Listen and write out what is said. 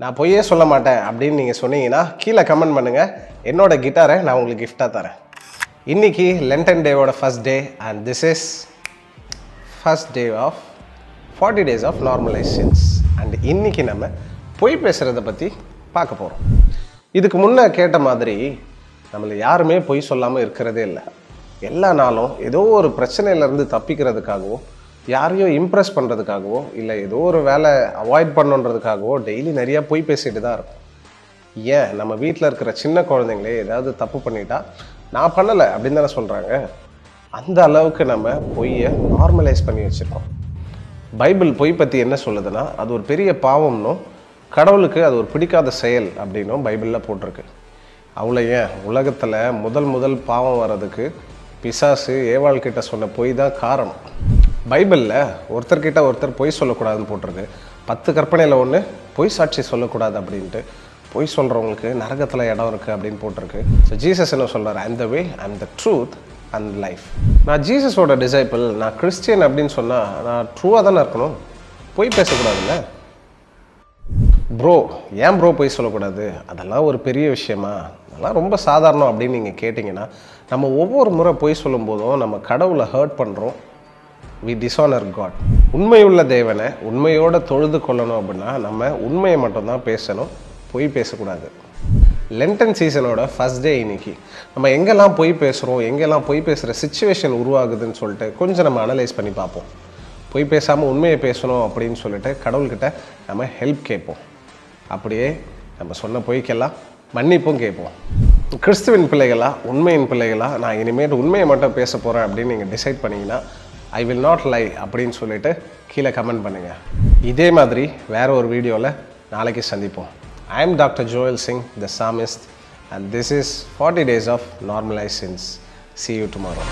நான் பொய்யே சொல்ல மாட்டேன் அப்படின்னு நீங்கள் சொன்னீங்கன்னா கீழே கமெண்ட் பண்ணுங்கள். என்னோட கிட்டாரை நான் உங்களுக்கு கிஃப்டாக தரேன். இன்றைக்கி லென்டன் டேவோட first day and this is first day of 40 days of normalizations. And இன்றைக்கி நம்ம பொய் பேசுகிறத பற்றி பார்க்க போகிறோம். இதுக்கு முன்னே கேட்ட மாதிரி நம்மளை யாருமே பொய் சொல்லாமல் இருக்கிறதே இல்லை. எல்லா நாளும் ஏதோ ஒரு பிரச்சனையிலேருந்து தப்பிக்கிறதுக்காகவோ, யாரையும் இம்ப்ரெஸ் பண்ணுறதுக்காகவோ, இல்லை ஏதோ ஒரு வேலை அவாய்ட் பண்ணுன்றதுக்காகவோ டெய்லி நிறையா பொய் பேசிட்டு தான் இருக்கும். ஏன் நம்ம வீட்டில் இருக்கிற சின்ன குழந்தைங்களே ஏதாவது தப்பு பண்ணிட்டா நான் பண்ணலை அப்படின்னு தானே சொல்கிறாங்க. அந்த அளவுக்கு நம்ம பொய்யை நார்மலைஸ் பண்ணி வச்சுருக்கோம். பைபிள் பொய் பற்றி என்ன சொல்லுதுன்னா, அது ஒரு பெரிய பாவம்னும் கடவுளுக்கு அது ஒரு பிடிக்காத செயல் அப்படின்னும் பைபிளில் போட்டிருக்கு. அவ்வளோ ஏன் உலகத்தில் முதல் பாவம் வர்றதுக்கு பிசாசு ஏவாள்கிட்ட சொன்ன பொய் தான் காரணம். பைபிளில் ஒருத்தர்கிட்ட ஒருத்தர் பொய் சொல்லக்கூடாதுன்னு போட்டிருக்கு. 10 கற்பனையில் ஒன்று பொய் சாட்சி சொல்லக்கூடாது அப்படின்ட்டு. பொய் சொல்கிறவங்களுக்கு நரகத்தில் இடம் இருக்குது அப்படின்னு போட்டிருக்கு. ஸோ ஜீசஸ் என்ன சொல்கிறார்? I'm the way, I'm the truth and life. நான் ஜீசஸோட டிசைபிள், நான் கிறிஸ்டியன் அப்படின்னு சொன்னால் நான் ட்ரூவாக தானே இருக்கணும், பொய் பேசக்கூடாதுல்ல. ப்ரோ ஏன் ப்ரோ பொய் சொல்லக்கூடாது? அதெல்லாம் ஒரு பெரிய விஷயமா? அதெல்லாம் ரொம்ப சாதாரணம் அப்படின்னு நீங்கள் கேட்டிங்கன்னா, நம்ம ஒவ்வொரு முறை பொய் சொல்லும் போதும் நம்ம கடவுளை ஹர்ட் பண்ணுறோம். We dishonour God. உண்மையுள்ள தேவனை உண்மையோடு தொழுது கொள்ளணும் அப்படின்னா நம்ம உண்மையை மட்டும்தான் பேசணும், பொய் பேசக்கூடாது. லென்டன் சீசனோட ஃபர்ஸ்ட் டே இன்னைக்கு. நம்ம எங்கெல்லாம் பொய் பேசுகிறோம், எங்கெல்லாம் பொய் பேசுகிற சிச்சுவேஷன் உருவாகுதுன்னு சொல்லிட்டு கொஞ்சம் நம்ம அனலைஸ் பண்ணி பார்ப்போம். பொய் பேசாமல் உண்மையை பேசணும் அப்படின்னு சொல்லிட்டு கடவுள்கிட்ட நம்ம ஹெல்ப் கேட்போம். அப்படியே நம்ம சொன்ன பொய்க்கெல்லாம் மன்னிப்பும் கேட்போம். கிறிஸ்துவின் பிள்ளைகளா, உண்மையின் பிள்ளைகளா, நான் இனிமேல் உண்மையை மட்டும் பேச போகிறேன் அப்படின்னு நீங்கள் டிசைட் பண்ணிங்கன்னா ஐ வில் நாட் லை அப்படின்னு சொல்லிட்டு கீழே கமெண்ட் பண்ணுங்கள். இதே மாதிரி வேறு ஒரு வீடியோவில் நாளைக்கு சந்திப்போம். I am Dr. Joel Singh, the psalmist, and this is 40 Days of Normalizations. See you tomorrow.